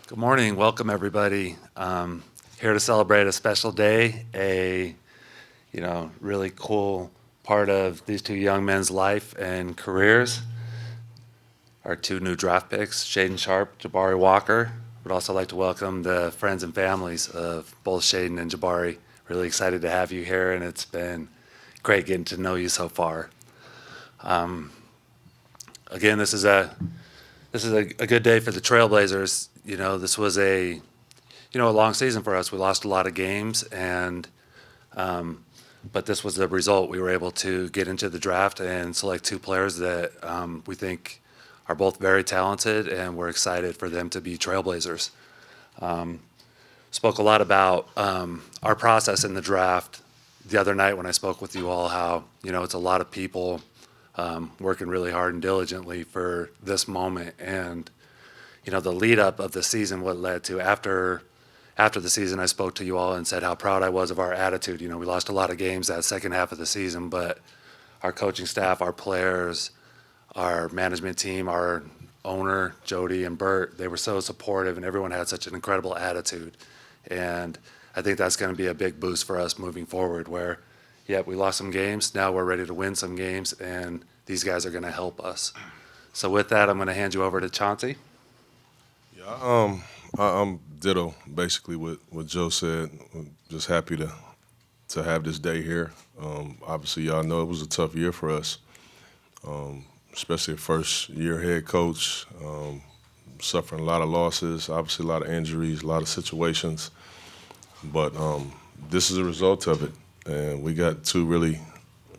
Good morning. Welcome, everybody. Here to celebrate a special day, really cool part of these two young men's life and careers. Our two new draft picks, Shaden Sharp, Jabari Walker. Would also like to welcome the friends and families of both Shaden and Jabari. Really excited to have you here, and it's been great getting to know you so far. Again, this is a good day for the Trailblazers. This was a long season for us. We lost a lot of games, but this was the result. We were able to get into the draft and select two players that we think are both very talented, and we're excited for them to be Trailblazers. Spoke a lot about our process in the draft the other night when I spoke with you all, how it's a lot of people working really hard and diligently for this moment. And the lead up of the season, what led to after the season, I spoke to you all and said how proud I was of our attitude. We lost a lot of games that second half of the season, but our coaching staff, our players, our management team, our owner, Jody and Bert, they were so supportive, and everyone had such an incredible attitude. And I think that's going to be a big boost for us moving forward, where, we lost some games. Now we're ready to win some games, and these guys are going to help us. So with that, I'm going to hand you over to Chauncey. Yeah, I'm ditto basically what Joe said. I'm just happy to have this day here. Obviously, y'all know it was a tough year for us, especially a first-year head coach, suffering a lot of losses, obviously a lot of injuries, a lot of situations. But this is a result of it, and we got two really,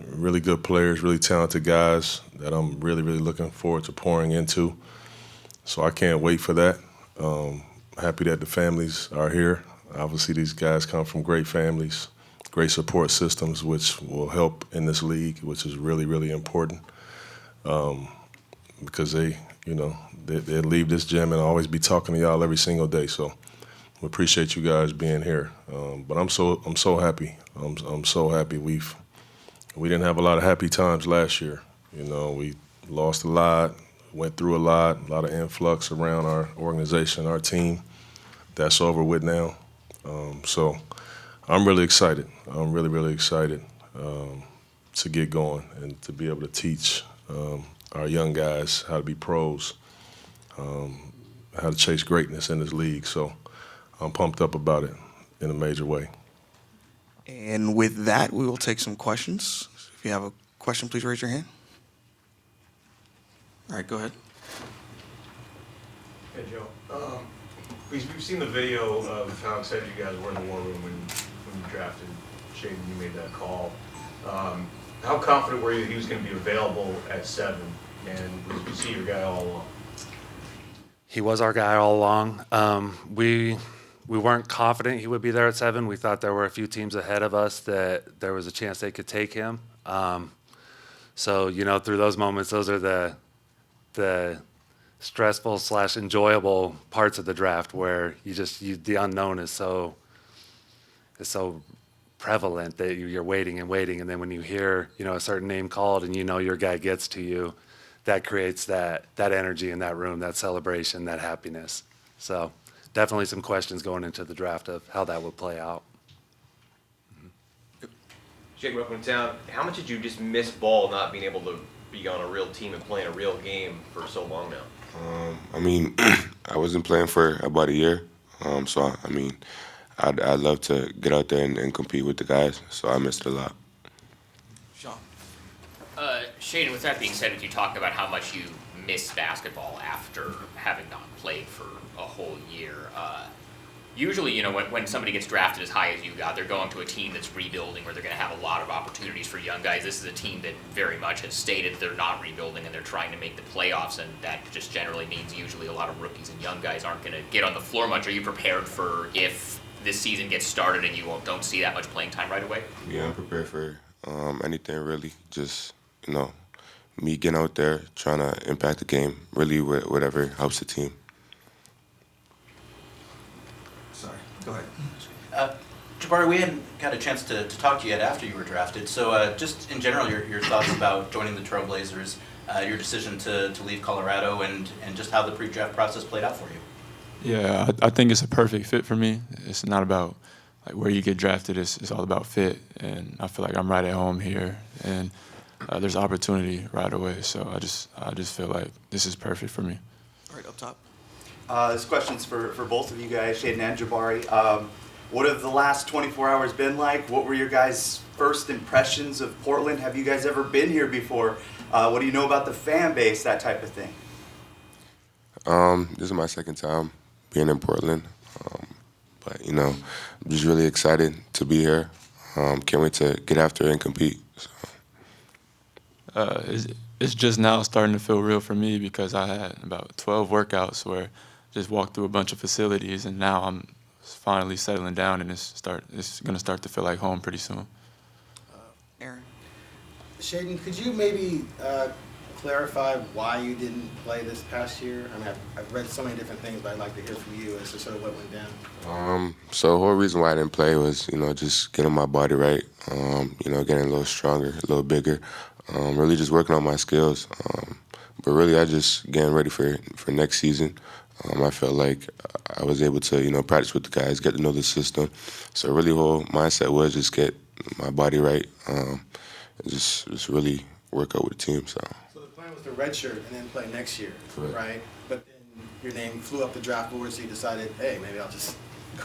really good players, really talented guys that I'm really, really looking forward to pouring into. So I can't wait for that. Happy that the families are here. Obviously, these guys come from great families, great support systems, which will help in this league, which is really, really important. Because they leave this gym and always be talking to y'all every single day. So we appreciate you guys being here. But I'm so happy. I'm so happy. We didn't have a lot of happy times last year. We lost a lot, went through a lot of influx around our organization, our team. That's over with now. So I'm really excited. I'm really, really excited to get going and to be able to teach our young guys how to be pros, how to chase greatness in this league. So I'm pumped up about it in a major way. And with that, we will take some questions. If you have a question, please raise your hand. All right, go ahead. Hey, Joe. We've seen the video of how excited you guys were in the war room when you drafted Shaden. You made that call. How confident were you that he was going to be available at 7? And did you see your guy all along? He was our guy all along. We weren't confident he would be there at 7. We thought there were a few teams ahead of us that there was a chance they could take him. So through those moments, those are the stressful / enjoyable parts of the draft, where the unknown is so prevalent that you're waiting and waiting, and then when you hear a certain name called and your guy gets to you, that creates that energy in that room, that celebration, that happiness. So definitely some questions going into the draft of how that would play out. Jake, welcome to town. How much did you just miss ball, not being able to be on a real team and playing a real game for so long now? I wasn't playing for about a year. I'd love to get out there and compete with the guys, so I missed it a lot. Sean. Shaden, with that being said, with you talking about how much you miss basketball after having not played for a whole year, usually, when somebody gets drafted as high as you got, they're going to a team that's rebuilding, where they're going to have a lot of opportunities for young guys. This is a team that very much has stated they're not rebuilding and they're trying to make the playoffs, and that just generally means usually a lot of rookies and young guys aren't going to get on the floor much. Are you prepared for if this season gets started and you don't see that much playing time right away? Yeah, I'm prepared for anything really. Just, me getting out there, trying to impact the game, really whatever helps the team. Sorry, go ahead. Jabari, we hadn't got a chance to talk to you yet after you were drafted. So just in general, your thoughts about joining the Trailblazers, your decision to leave Colorado, and just how the pre-draft process played out for you. Yeah, I think it's a perfect fit for me. It's not about like where you get drafted. It's all about fit, and I feel like I'm right at home here, and there's opportunity right away. So I just feel like this is perfect for me. All right, up top. This question's for both of you guys, Shaden and Jabari. What have the last 24 hours been like? What were your guys' first impressions of Portland? Have you guys ever been here before? What do you know about the fan base, that type of thing? This is my second time being in Portland, but you know, I'm just really excited to be here. Can't wait to get after it and compete. So. It's just now starting to feel real for me because I had about 12 workouts where I just walked through a bunch of facilities, and now I'm finally settling down, and it's going to start to feel like home pretty soon. Aaron. Shaden, could you maybe clarify why you didn't play this past year? I mean, I've read so many different things, but I'd like to hear from you as to sort of what went down. So the whole reason why I didn't play was, you know, just getting my body right, you know, getting a little stronger, a little bigger, really just working on my skills. But really, I just getting ready for next season. I felt like I was able to, you know, practice with the guys, get to know the system. So really, whole mindset was just get my body right, and just really work out with the team. So So the plan was to redshirt and then play next year, Correct. right? But then your name flew up the draft board, so you decided, hey, maybe I'll just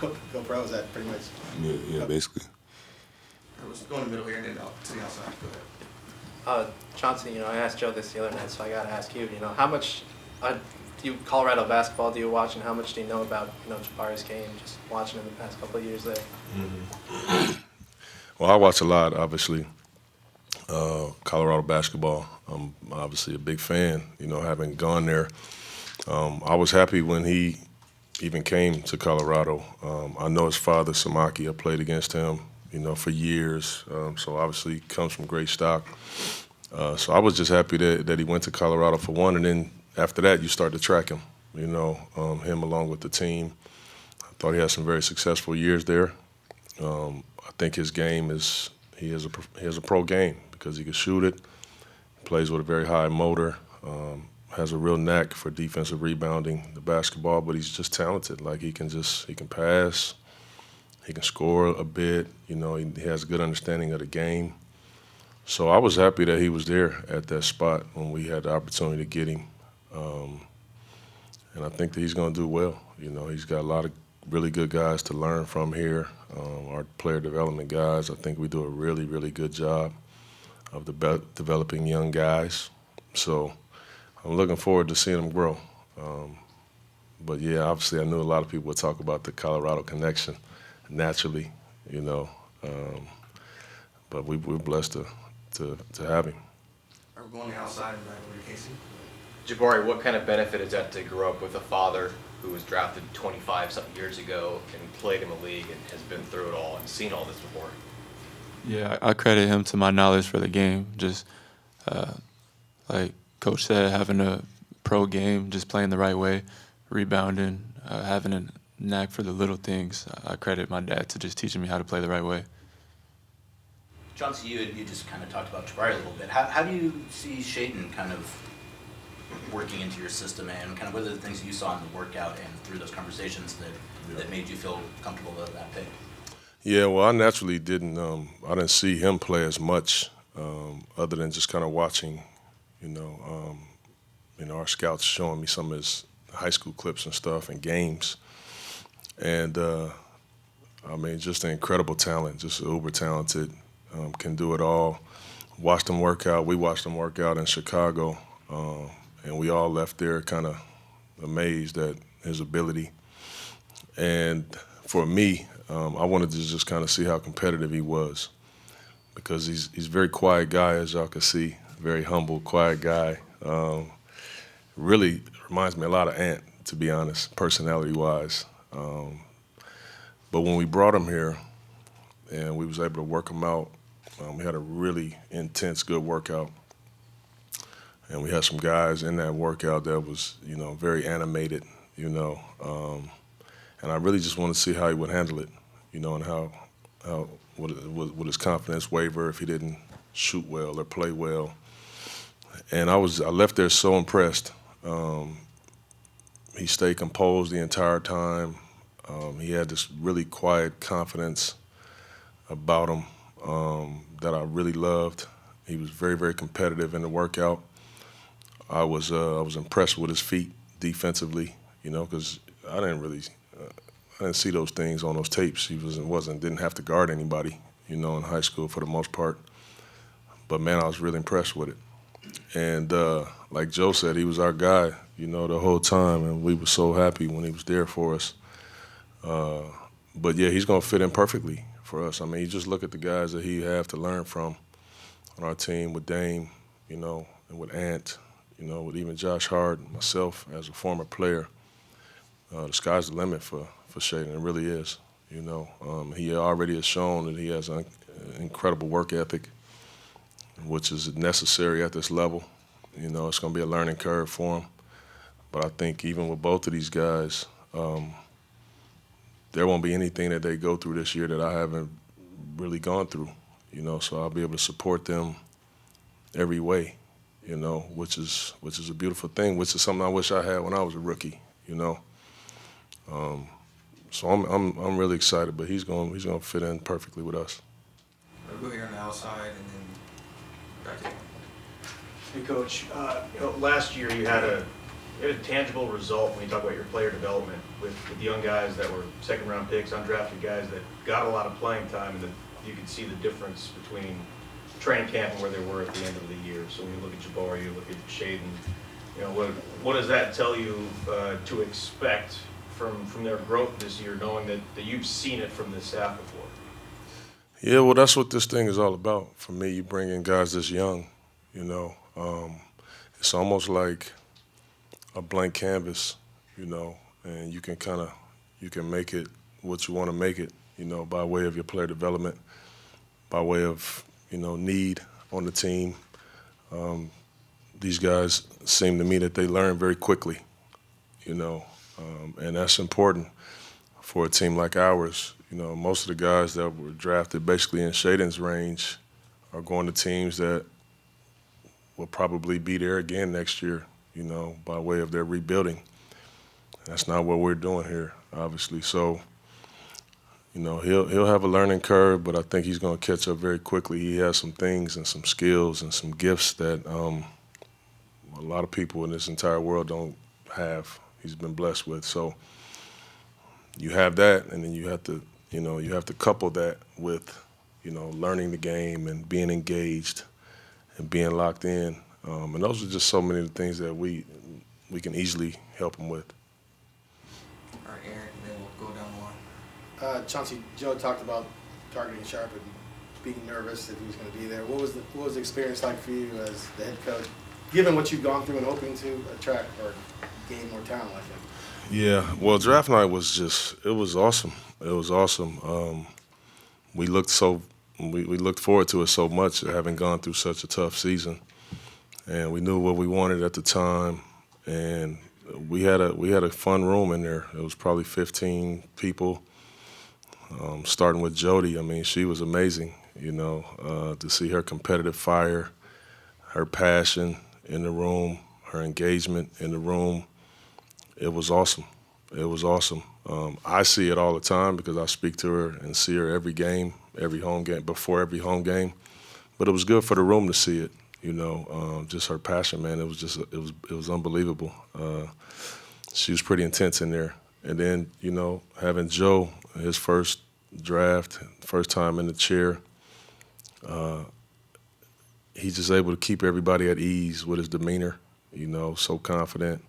go pro. Is that pretty much? yeah, basically. Let's go in the middle here and then I'll see outside. Go ahead. Johnson, you know, I asked Joe this the other night, so I got to ask you, you know, how much Colorado basketball do you watch, and how much do you know about, you know, Jabari's game, just watching him the past couple of years there? Well, I watch a lot, obviously, Colorado basketball. I'm obviously a big fan, you know, having gone there. I was happy when he even came to Colorado. I know his father, Samaki. I played against him, you know, for years. So obviously he comes from great stock. So I was just happy that he went to Colorado for one, and then after that you start to track him, you know, him along with the team. I thought he had some very successful years there. I think his game is he has a pro game because he can shoot it, plays with a very high motor, has a real knack for defensive rebounding the basketball, but he's just talented. Like he can pass, he can score a bit, you know, he has a good understanding of the game. So I was happy that he was there at that spot when we had the opportunity to get him. And I think that he's going to do well. You know, he's got a lot of really good guys to learn from here. Our player development guys, I think we do a really, really good job of developing young guys. So I'm looking forward to seeing him grow. But yeah, obviously I knew a lot of people would talk about the Colorado connection naturally, you know. But we're blessed to have him. All right, we're going outside and back over to Casey. Jabari, what kind of benefit is that to grow up with a father who was drafted 25-something years ago and played in the league and has been through it all and seen all this before? Yeah, I credit him to my knowledge for the game. Just like Coach said, having a pro game, just playing the right way, rebounding, having a knack for the little things. I credit my dad to just teaching me how to play the right way. Johnson, you just kind of talked about Jabari a little bit. How do you see Shaden kind of working into your system, and kind of what are the things you saw in the workout and through those conversations that made you feel comfortable about that pick? Yeah, well, I naturally didn't see him play as much other than just kind of watching, you know, our scouts showing me some of his high school clips and stuff and games. And, I mean, just an incredible talent, just uber talented, can do it all. Watched him work out. We watched him work out in Chicago, and we all left there kind of amazed at his ability. And for me, I wanted to just kind of see how competitive he was, because he's a very quiet guy, as y'all can see, very humble, quiet guy. Really reminds me a lot of Ant, to be honest, personality-wise. But when we brought him here and we was able to work him out, we had a really intense, good workout. And we had some guys in that workout that was, you know, very animated, you know. And I really just wanted to see how he would handle it, you know, and how would his confidence waver if he didn't shoot well or play well. And I left there so impressed. He stayed composed the entire time. He had this really quiet confidence about him that I really loved. He was very, very competitive in the workout. I was impressed with his feet defensively, you know, because I didn't see those things on those tapes. He didn't have to guard anybody, you know, in high school for the most part. But man, I was really impressed with it. And like Joe said, he was our guy, you know, the whole time, and we were so happy when he was there for us. But yeah, he's gonna fit in perfectly for us. I mean, you just look at the guys that he have to learn from on our team with Dame, you know, and with Ant, you know, with even Josh Hart, and myself as a former player. The sky's the limit for Shaedon. It really is. You know, he already has shown that he has an incredible work ethic, which is necessary at this level. You know, it's going to be a learning curve for him. But I think even with both of these guys, there won't be anything that they go through this year that I haven't really gone through. You know, so I'll be able to support them every way. You know, which is a beautiful thing. Which is something I wish I had when I was a rookie. You know. So I'm really excited, but he's gonna fit in perfectly with us. We'll go here on the outside and then back in. Hey, Coach, you know, last year you had a tangible result when you talk about your player development with young guys that were second-round picks, undrafted guys that got a lot of playing time, and that you could see the difference between training camp and where they were at the end of the year. So when you look at Jabari, you look at Shaedon, you know, what does that tell you to expect from their growth this year, knowing that you've seen it from this staff before? Yeah, well, that's what this thing is all about. For me, you bring in guys this young, you know. It's almost like a blank canvas, you know, and you can make it what you want to make it, you know, by way of your player development, by way of, you know, need on the team. These guys seem to me that they learn very quickly, you know, and that's important for a team like ours. You know, most of the guys that were drafted basically in Shaedon's range are going to teams that will probably be there again next year, you know, by way of their rebuilding. That's not what we're doing here, obviously. So, you know, he'll have a learning curve, but I think he's going to catch up very quickly. He has some things and some skills and some gifts that a lot of people in this entire world don't have. He's been blessed with. So you have that, and then you have to couple that with, you know, learning the game and being engaged and being locked in. And those are just so many of the things that we can easily help him with. All right, Aaron, and then we'll go down the line. Chauncey, Joe talked about targeting Sharp and being nervous if he was going to be there. What was the experience like for you as the head coach, given what you've gone through and hoping to attract or gain more talent like him? Yeah, well, draft night was it was awesome. It was awesome. We looked forward to it so much, having gone through such a tough season, and we knew what we wanted at the time, and we had a fun room in there. It was probably 15 people, starting with Jody. I mean, she was amazing, you know, to see her competitive fire, her passion in the room, her engagement in the room. It was awesome. It was awesome. I see it all the time because I speak to her and see her every game, every home game, before every home game. But it was good for the room to see it, you know, just her passion, man. It was unbelievable. She was pretty intense in there. And then, you know, having Joe, his first draft, first time in the chair, he's just able to keep everybody at ease with his demeanor, you know, so confident.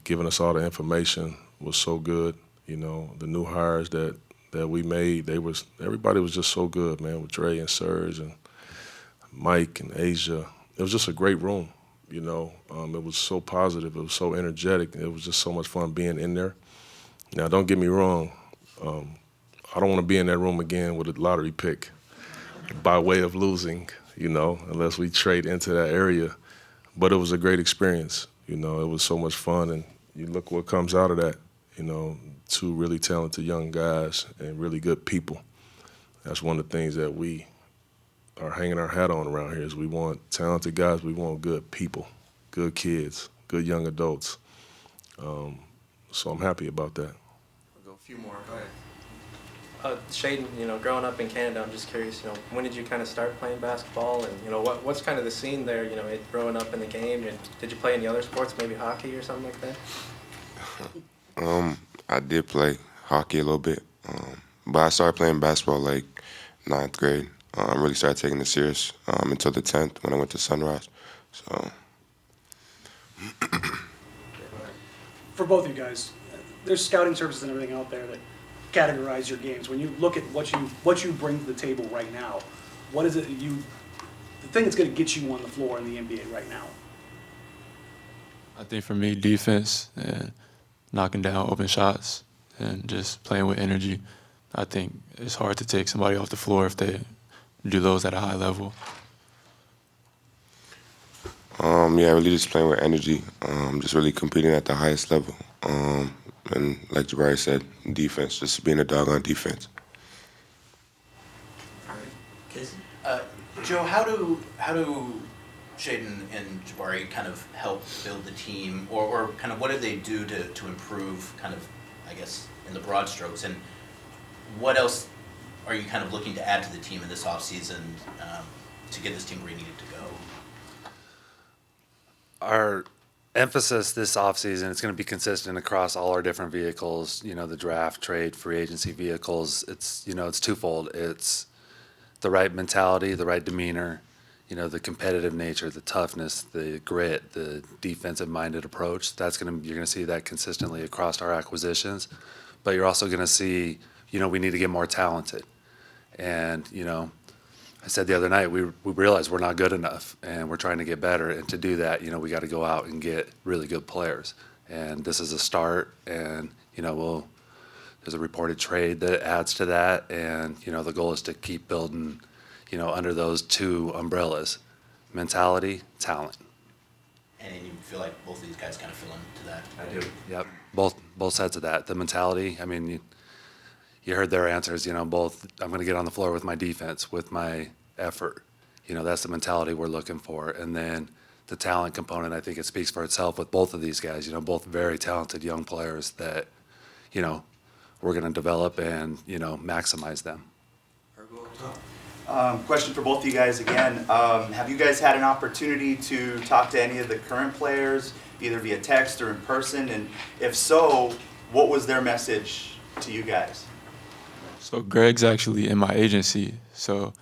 Giving us all the information was so good. You know, the new hires that we made, everybody was just so good, man, with Dre and Serge and Mike and Asia. It was just a great room, you know. It was so positive. It was so energetic. It was just so much fun being in there. Now, don't get me wrong. I don't want to be in that room again with a lottery pick by way of losing, you know, unless we trade into that area. But it was a great experience. You know, it was so much fun, and you look what comes out of that, you know, two really talented young guys and really good people. That's one of the things that we are hanging our hat on around here is we want talented guys, we want good people, good kids, good young adults. So I'm happy about that. We'll go a few more. Go ahead. Shaden, growing up in Canada, I'm just curious, when did you kind of start playing basketball, and what's kind of the scene there, growing up in the game, and did you play any other sports, maybe hockey or something like that? I did play hockey a little bit, but I started playing basketball like 9th grade. Really started taking it serious until the 10th when I went to Sunrise. So For both of you guys, there's scouting services and everything out there that categorize your games. When you look at what you bring to the table right now, what is it that the thing that's going to get you on the floor in the NBA right now? I think for me, defense and knocking down open shots and just playing with energy. I think it's hard to take somebody off the floor if they do those at a high level. Yeah, really just playing with energy, just really competing at the highest level. And like Jabari said, defense, just being a dog on defense. All right. Casey? Joe, how do Shaden and Jabari kind of help build the team, or kind of what do they do to improve, kind of, I guess, in the broad strokes, and what else are you kind of looking to add to the team in this offseason to get this team where you need it to go? Our emphasis this offseason is going to be consistent across all our different vehicles, the draft, trade, free agency vehicles. It's twofold. It's the right mentality, the right demeanor, the competitive nature, the toughness, the grit, the defensive-minded approach. You're going to see that consistently across our acquisitions. But you're also going to see, we need to get more talented. And, I said the other night, we realize we're not good enough, and we're trying to get better. And to do that, we got to go out and get really good players. And this is a start, and, there's a reported trade that adds to that. And, the goal is to keep building, under those two umbrellas, mentality, talent. And you feel like both of these guys kind of fill into that? I do. Yep. Both sides of that. The mentality, I mean, you heard their answers, both, I'm going to get on the floor with my defense, with my effort. That's the mentality we're looking for. And then the talent component, I think it speaks for itself with both of these guys, both very talented young players that, we're going to develop and, maximize them. Question for both of you guys again. Have you guys had an opportunity to talk to any of the current players, either via text or in person? And if so, what was their message to you guys? So Greg's actually in my agency, so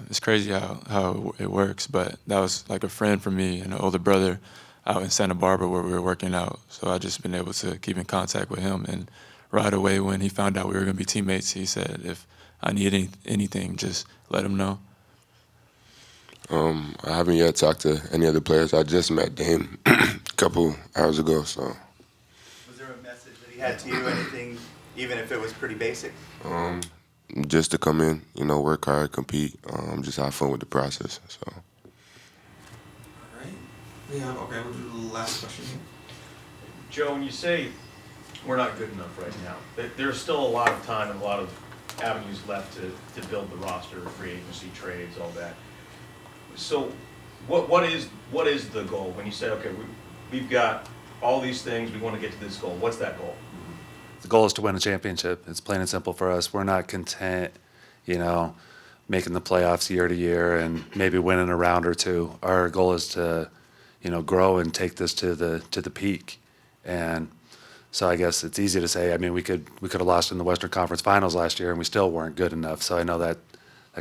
it's crazy how it works, but that was like a friend for me and an older brother out in Santa Barbara where we were working out. So I just been able to keep in contact with him, and right away when he found out we were going to be teammates, he said, if I need anything, just let him know. I haven't yet talked to any other players. I just met Dame a couple hours ago, so. Was there a message that he had to you, anything, even if it was pretty basic? Just to come in, work hard, compete, just have fun with the process, so. All right. Yeah, okay, we'll do the last question here. Joe, when you say we're not good enough right now, there's still a lot of time and a lot of avenues left to build the roster, free agency, trades, all that. So what is the goal when you say, okay, we've got all these things, we want to get to this goal? What's that goal? The goal is to win a championship. It's plain and simple for us. We're not content, making the playoffs year to year and maybe winning a round or two. Our goal is to, grow and take this to the peak. And so I guess it's easy to say, I mean, we could have lost in the Western Conference Finals last year and we still weren't good enough. So I know that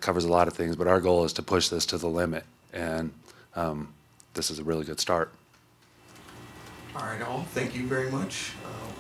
covers a lot of things, but our goal is to push this to the limit. And this is a really good start. All right, all. Thank you very much.